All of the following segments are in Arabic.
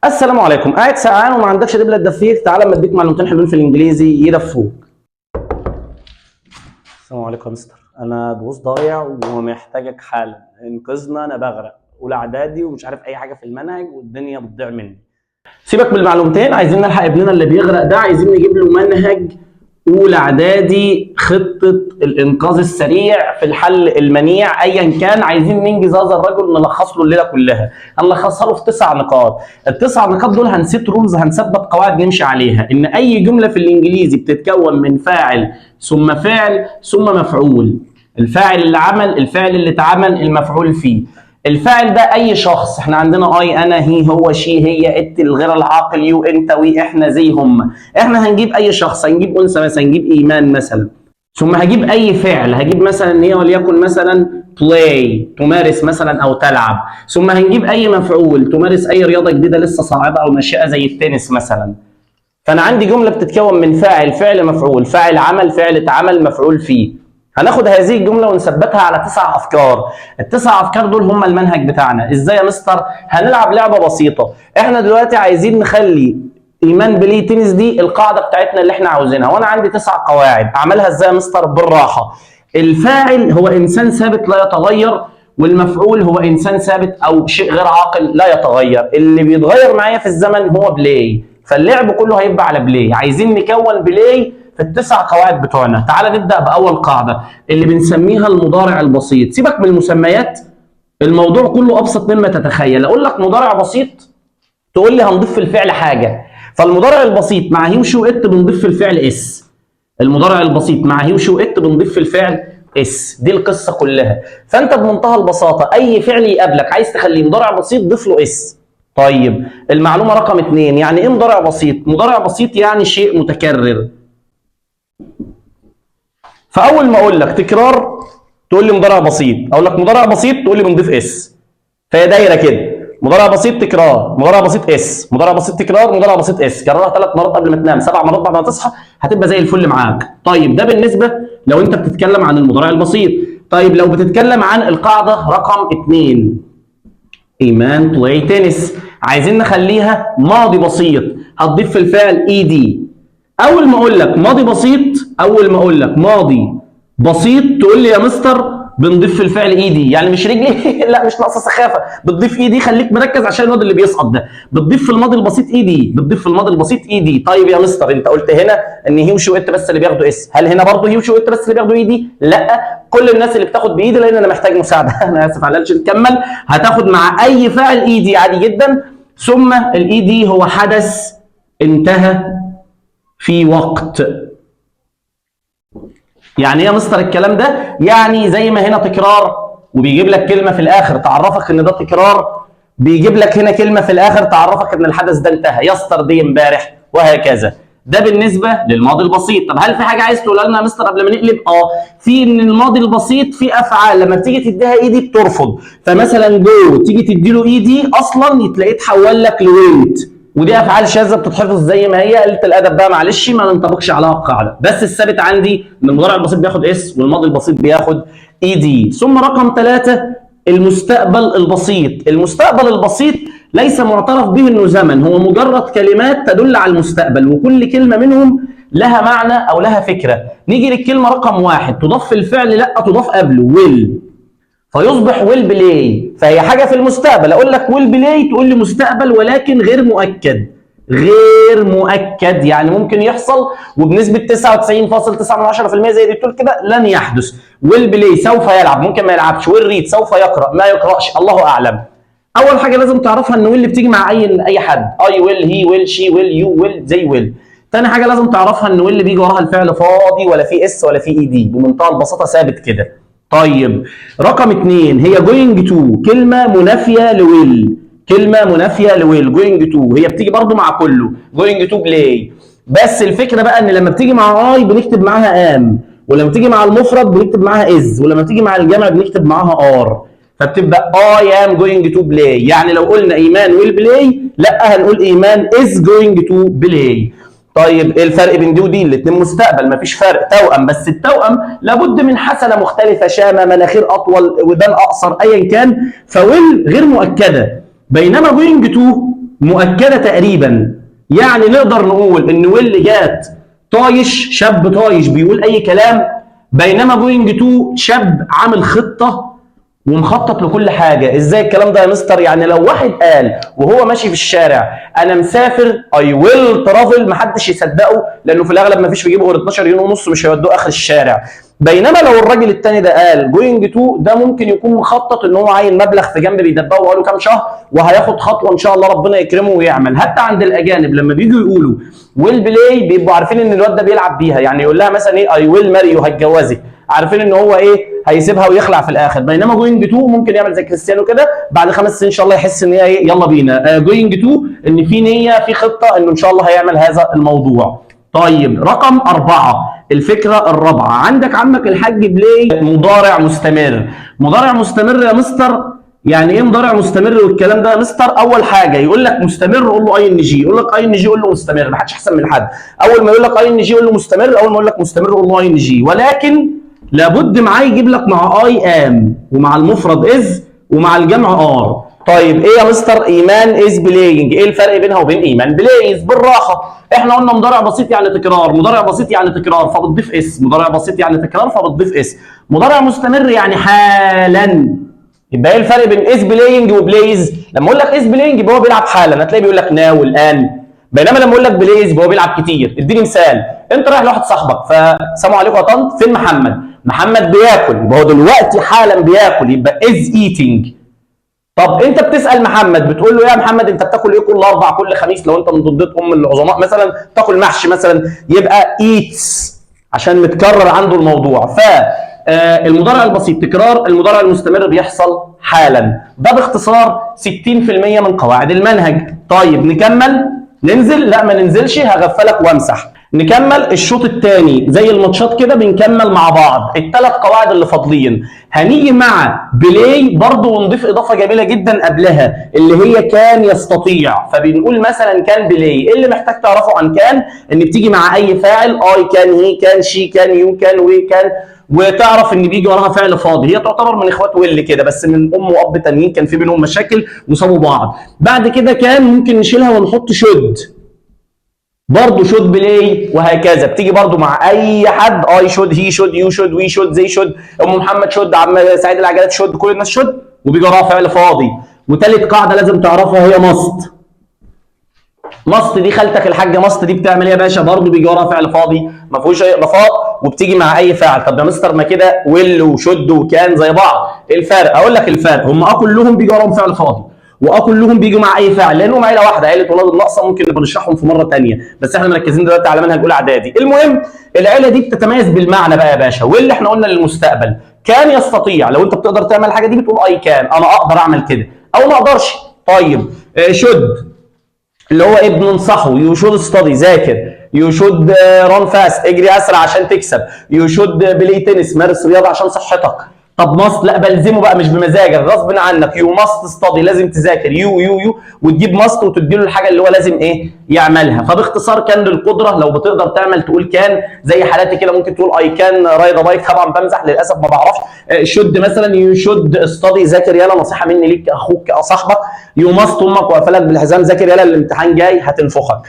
السلام عليكم. قاعد سقعان وما عندكش دبله تدفيك، تعالى اما اديك معلومتين حلوين في الانجليزي يدفوك. السلام عليكم يا مستر، انا دروس ضايع ومحتاجك حالا، انقذنا، انا بغرق اولى اعدادي ومش عارف اي حاجه في المنهج والدنيا بتضيع مني. سيبك من المعلومتين، عايزين نلحق ابننا اللي بيغرق ده، عايزين نجيب له منهج اولى اعدادي، خطه الانقاذ السريع في الحل المنيع ايا كان. عايزين ننجز هذا الرجل، نلخص له الليله كلها. هنلخصها له في 9 نقاط. التسع نقاط دول هنسيت رولز، هنثبت قواعد نمشي عليها. ان اي جمله في الانجليزي بتتكون من فاعل ثم فعل ثم مفعول. الفاعل اللي عمل، الفعل اللي اتعمل، المفعول فيه. الفاعل ده اي شخص، احنا عندنا اي، انا، هي، هو، شي، هي، ات، الغير العاقل، يو، انت، وي، احنا، زي، هم. احنا هنجيب اي شخص، هنجيب انثى مثلا، هنجيب ايمان مثلا. ثم هجيب اي فعل، هجيب مثلا هي وليكن مثلا play، تمارس مثلا او تلعب. ثم هنجيب اي مفعول، تمارس اي رياضه جديده لسه صاعده او ناشئه زي التنس مثلا. فانا عندي جمله بتتكون من فاعل، فعل، مفعول، فاعل عمل، فعل اتعمل، مفعول فيه. هناخد هذه الجمله ونثبتها على 9 افكار. التسع افكار دول هم المنهج بتاعنا. ازاي يا مستر؟ هنلعب لعبه بسيطه. احنا دلوقتي عايزين نخلي ايمان بلاي تنس دي القاعده بتاعتنا اللي احنا عاوزينها، وانا عندي 9 قواعد. اعملها ازاي يا مستر؟ بالراحه. الفاعل هو انسان ثابت لا يتغير، والمفعول هو انسان ثابت او شيء غير عاقل لا يتغير. اللي بيتغير معايا في الزمن هو بلاي، فاللعب كله هيبقى على بلاي. عايزين نكون بلاي في التسع قواعد بتوعنا. تعال نبدا باول قاعده اللي بنسميها المضارع البسيط. سيبك من المسميات، الموضوع كله ابسط مما تتخيل. اقول لك مضارع بسيط، تقول لي هنضيف في الفعل حاجه. فالمضارع البسيط مع هي وشي وات بنضيف في الفعل اس. المضارع البسيط مع هي وشي وات بنضيف في الفعل اس. دي القصه كلها. فانت بمنتهى البساطه اي فعل يقابلك عايز تخليه مضارع بسيط ضيف له اس. طيب المعلومه رقم 2، يعني ايه مضارع بسيط؟ مضارع بسيط يعني شيء متكرر. فاول ما اقول لك تكرار تقول لي مضارع بسيط، اقول لك مضارع بسيط تقول لي بنضيف اس. فهي دايره كده، مضارع بسيط تكرار، مضارع بسيط اس، مضارع بسيط تكرار، مضارع بسيط اس. كررها 3 مرات قبل ما تنام، 7 مرات بعد ما تصحى، هتبقى زي الفل معاك. طيب ده بالنسبه لو انت بتتكلم عن المضارع البسيط. طيب لو بتتكلم عن القاعده رقم 2، ايمان بلاي تنس، عايزين نخليها ماضي بسيط، هتضيف في الفعل اي دي. اول ما اقول لك ماضي بسيط، اول ما اقول لك ماضي بسيط تقول لي يا مستر بنضيف في الفعل اي دي، يعني مش رجلي لا مش ناقصه سخافه، بتضيف اي دي. خليك مركز عشان الواد اللي بيسقط ده. بتضيف في الماضي البسيط اي دي، بتضيف في الماضي البسيط اي دي. طيب يا مستر انت قلت هنا ان هي وشي وات بس اللي بياخدوا اس، هل هنا برضه هي وشي وات بس اللي بياخدوا اي دي؟ لا، كل الناس اللي بتاخد بايدي، لان انا محتاج مساعده انا اسف على القلش. نكمل. هتاخد مع اي فاعل اي دي عادي جدا. ثم الاي دي هو حدث انتهى في وقت. يعني ايه يا مستر الكلام ده؟ يعني زي ما هنا تكرار وبيجيب لك كلمه في الاخر تعرفك ان ده تكرار، بيجيب لك هنا كلمه في الاخر تعرفك ان الحدث ده انتهى، يستر دي امبارح، وهكذا. ده بالنسبه للماضي البسيط. طب هل في حاجه عايز تقولها لنا يا مستر قبل ما نقلب؟ في ان الماضي البسيط في افعال لما بتيجي تديها اي دي بترفض. فمثلا جو تيجي تدي له اي دي اصلا تلاقيه تحول لك لوينت، ودي افعال شاذه بتتحفظ زي ما هي. قله الادب بقى معلش ما ننطبقش عليها القاعده، بس الثابت عندي ان المضارع البسيط بياخد اس والماضي البسيط بياخد اي دي. ثم رقم 3 المستقبل البسيط. المستقبل البسيط ليس معترف به انه زمن، هو مجرد كلمات تدل على المستقبل، وكل كلمه منهم لها معنى او لها فكره. نيجي للكلمه رقم 1، تضاف في الفعل؟ لا، تضاف قبله ويل، فيصبح ويل بلاي. فهي حاجه في المستقبل. اقول لك ويل بلاي تقول لي مستقبل ولكن غير مؤكد. غير مؤكد يعني ممكن يحصل وبنسبه 99.9% زي دي بتقول كده لن يحدث. ويل بلاي سوف يلعب، ممكن ما يلعبش. ويل ريد سوف يقرا، ما يقراش، الله اعلم. اول حاجه لازم تعرفها ان ويل بتيجي مع اي حد، اي ويل، هي ويل، شي ويل، يو ويل، زي ويل. تاني حاجه لازم تعرفها ان ويل بيجي وراها الفعل فاضي، ولا في اس ولا في اي دي، بمنتهى البساطه ثابت كده. طيب رقم 2 هي جوينج تو، كلمه منافيه لويل، كلمه منافيه لويل. جوينج تو هي بتيجي برضو مع كله، جوينج تو بلاي. بس الفكره بقى ان لما بتيجي مع اي بنكتب معاها ام، ولما بتيجي مع المفرد بنكتب معاها از، ولما بتيجي مع الجمع بنكتب معاها ار. فبتبقى اي ام جوينج تو بلاي. يعني لو قلنا ايمان ويل بلاي، لا هنقول ايمان از جوينج تو بلاي. طيب ايه الفرق بين دي ودي؟ الاثنين مستقبل مفيش فرق، توأم. بس التوأم لابد من حسنه مختلفه، شامه، مناخير اطول، ودان اقصر، ايا كان. فويل غير مؤكده، بينما جوينج تو مؤكده تقريبا. يعني نقدر نقول ان ويل جات طايش، شاب طايش بيقول اي كلام، بينما جوينج تو شاب عامل خطه ومخطط لكل حاجه. ازاي الكلام ده يا مستر؟ يعني لو واحد قال وهو ماشي في الشارع انا مسافر اي ويل ترافل، محدش يصدقه، لانه في الاغلب ما فيش في جيبه غير 12 جنيه ونص، مش هيودوه اخر الشارع. بينما لو الراجل التاني ده قال جوينج تو، ده ممكن يكون مخطط ان هو عاين مبلغ في جنب بيدبقه بقاله كام شهر، وهياخد خطوه ان شاء الله ربنا يكرمه ويعمل. حتى عند الاجانب لما بييجوا يقولوا ويل بلاي بيبقوا عارفين ان الواد ده بيلعب بيها، يعني يقول لها مثلا ايه اي ويل ماريو، هتجوزك، عارفين ان هو ايه هيسيبها ويخلع في الاخر. بينما جوينج تو ممكن يعمل زي كريستيانو كده بعد 5 سنين ان شاء الله يحس ان هي ايه يلا بينا. جوينج تو ان في نيه، في خطه انه ان شاء الله هيعمل هذا الموضوع. طيب رقم 4، الفكره الرابعه عندك عمك الحاج بلاي مضارع مستمر. مضارع مستمر يا مستر، يعني ايه مضارع مستمر والكلام ده يا مستر؟ اول حاجه يقول لك مستمر قول له اي ان جي، يقول لك اي ان جي قول له مستمر، ما حدش احسن من حد. اول ما يقول لك اي ان جي قول له مستمر، اول ما يقول لك مستمر قول له اي ان جي. ولكن لابد معاه يجيب لك مع اي ام ومع المفرد از ومع الجمع ار. طيب ايه يا مستر ايمان از بلاينج؟ ايه الفرق بينها وبين ايمان بلايز؟ بالراحه، احنا قلنا مضارع بسيط يعني تكرار، مضارع بسيط يعني تكرار فبتضيف اس، مضارع بسيط يعني تكرار فبتضيف اس، مضارع مستمر يعني حالا. يبقى ايه الفرق بين از بلاينج وبلايز؟ لما اقول لك از بلاينج يبقى هو بيلعب حالا، هتلاقيه بيقول لك ناو الان. بينما لما اقول لك بلايز يبقى هو بيلعب كتير. اديني مثال، انت رايح لواحد صاحبك فسلام عليكم يا طنط فين محمد؟ محمد بياكل، يبقى هو دلوقتي حالا بياكل، يبقى از ايتنج. طب انت بتسال محمد بتقول له يا محمد انت بتاكل ايه كل اربع كل خميس؟ لو انت من ضد ام العظماء مثلا تاكل محشي مثلا، يبقى ايتس عشان متكرر عنده الموضوع. ف المضارع البسيط تكرار، المضارع المستمر بيحصل حالا. ده باختصار 60% من قواعد المنهج. طيب نكمل، ننزل؟ لا ما ننزلش، هغفلك وامسح. نكمل الشوط الثاني زي الماتشات كده، بنكمل مع بعض الثلاث قواعد اللي فاضلين. هنيجي مع بلاي برضو ونضيف اضافه جميله جدا قبلها اللي هي كان يستطيع. فبنقول مثلا كان بلاي، ايه اللي محتاج تعرفه عن كان؟ ان بتيجي مع اي فاعل، اي كان، هي كان، شي كان، يو كان، وي كان، وتعرف ان بيجي وراها فعل فاضي. هي تعتبر من اخوات ويل كده، بس من ام واب تانيين كان في بينهم مشاكل وسابوا بعض. بعد كده كان ممكن نشيلها ونحط شود، برضه شود بلاي، وهكذا. بتيجي برضه مع اي حد، اي شود، هي شود، يو شود، وي شود، زي شود، ام محمد شود، عم سعيد العجلات شود، كل الناس شود، وبيجي وراها فعل فاضي. وثالث قاعده لازم تعرفها هي ماست. ماست دي خالتك الحاجه ماست دي بتعمل ايه يا باشا؟ برضه بيجي وراها فعل فاضي ما فيهوش اي اضافات، وبتيجي مع اي فعل. طب يا مستر ما كده ويل وشود وكان زي بعض، ايه الفرق؟ اقول لك الفرق، هم كلهم بيجي وراهم فعل فاضي، كلهم بيجوا مع اي فعل، لانهم عيله واحده، عيله ولاد الناقصه. ممكن نبقى نشرحهم في مره ثانيه، بس احنا مركزين دلوقتي على منهج اولى اعدادي. المهم العيله دي بتتميز بالمعنى بقى يا باشا. واللي احنا قلنا للمستقبل كان يستطيع، لو انت بتقدر تعمل الحاجه دي بتقول اي كان، انا اقدر اعمل كده، او ما اقدرش. طيب شود اللي هو ايه؟ بننصحه، يو شود ستادي، ذاكر. يو شود ران فاست، اجري اسرع عشان تكسب. يو شود بلاي تنس، مارس رياضه عشان صحتك. طب ماست لا بلزمه بقى مش بمزاجك، غصب عنك. يو ماست ستادي، لازم تذاكر. يو وتجيب ماست وتديله الحاجه اللي هو لازم ايه يعملها. فباختصار كان للقدره، لو بتقدر تعمل تقول كان، زي حالاتي كده ممكن تقول اي كان رايد بايك، طبعا بمزح للاسف ما بعرفش. شود مثلا، يو شود ستادي، ذاكر يلا، نصيحه مني ليك اخوك صاحبك. يو ماست امك واقفلك بالحزام، ذاكر يلا الامتحان جاي هتنفخك.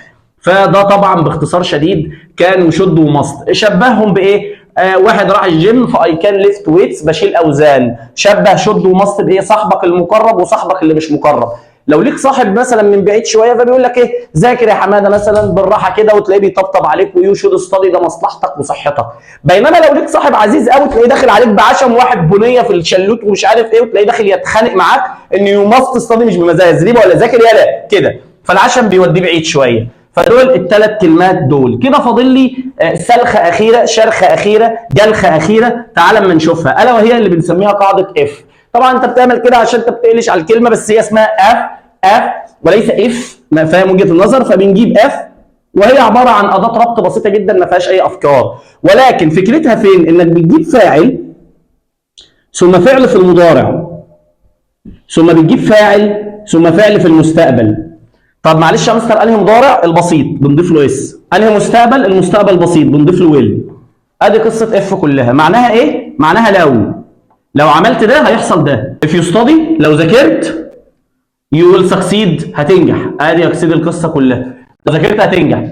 فده طبعا باختصار شديد كان وشود وماست. شبههم بايه؟ واحد راح الجيم فاي كان ليفت ويتس، بشيل اوزان. شبه شود وماست بايه؟ صاحبك المقرب وصاحبك اللي مش مقرب. لو ليك صاحب مثلا من بعيد شويه فبيقول لك ايه؟ ذاكر يا حماده مثلا بالراحه كده، وتلاقيه بيطبطب عليك، ويو شود ستادي، ده مصلحتك وصحتك. بينما لو ليك صاحب عزيز قوي تلاقيه داخل عليك بعشم، واحد بنيه في الشلوت ومش عارف ايه، وتلاقيه داخل يتخانق معاك ان يو ماست ستادي مش بمزاج زريبه، ولا ذاكر يلا كده، فالعشم بيوديه بعيد شويه. فدول الثلاث كلمات دول. كده فاضل لي سلخه اخيره، شرخه اخيره، جلخه اخيره، تعال اما نشوفها، الا وهي اللي بنسميها قاعده اف. طبعا انت بتعمل كده عشان انت بتقلش على الكلمه، بس هي اسمها اف وليس اف، ما فاهم وجهه النظر؟ فبنجيب اف، وهي عباره عن اداه ربط بسيطه جدا ما فيهاش اي افكار. ولكن فكرتها فين؟ انك بتجيب فاعل ثم فعل في المضارع، ثم بتجيب فاعل ثم فعل في المستقبل. طب معلش يا مستر، انهي مضارع؟ البسيط بنضيف له اس، انهي مستقبل؟ المستقبل البسيط بنضيف له ويل. ادي قصه اف كلها. معناها ايه؟ معناها لو عملت ده هيحصل ده. if you study، لو ذاكرت، يو ويل سكسيد، هتنجح. ادي يا سيدي القصه كلها، لو ذاكرت هتنجح.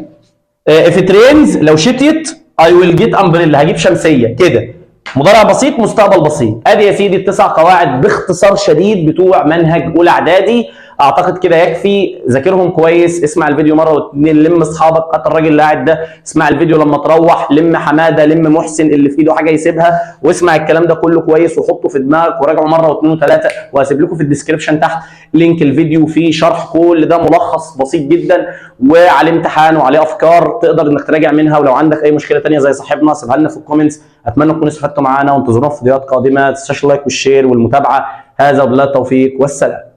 اف ترينز، لو شتيت اي ويل جيت امبريلا، هجيب شمسيه كده. مضارع بسيط، مستقبل بسيط. ادي يا سيدي التسع قواعد باختصار شديد بتوع منهج اولى اعدادي. اعتقد كده يكفي، ذاكرهم كويس، اسمع الفيديو مره واتنين، لم اصحابك، قط الراجل اللي قاعد ده، اسمع الفيديو لما تروح، لم حماده، لم محسن اللي في ايده حاجه يسيبها، واسمع الكلام ده كله كويس وحطه في دماغك وراجعه مره واثنين وثلاثه. وهسيب لكم في الديسكربشن تحت لينك الفيديو فيه شرح كل ده ملخص بسيط جدا، وعليه امتحان وعليه افكار تقدر انك تراجع منها. ولو عندك اي مشكله ثانيه زي صاحبنا سيبها لنا في الكومنتس. اتمنى تكونوا استفدتوا معانا، وانتظرونا في فيديوهات قادمه. ما تنساش اللايك والشير والمتابعه. هذا وبالله التوفيق والسلام.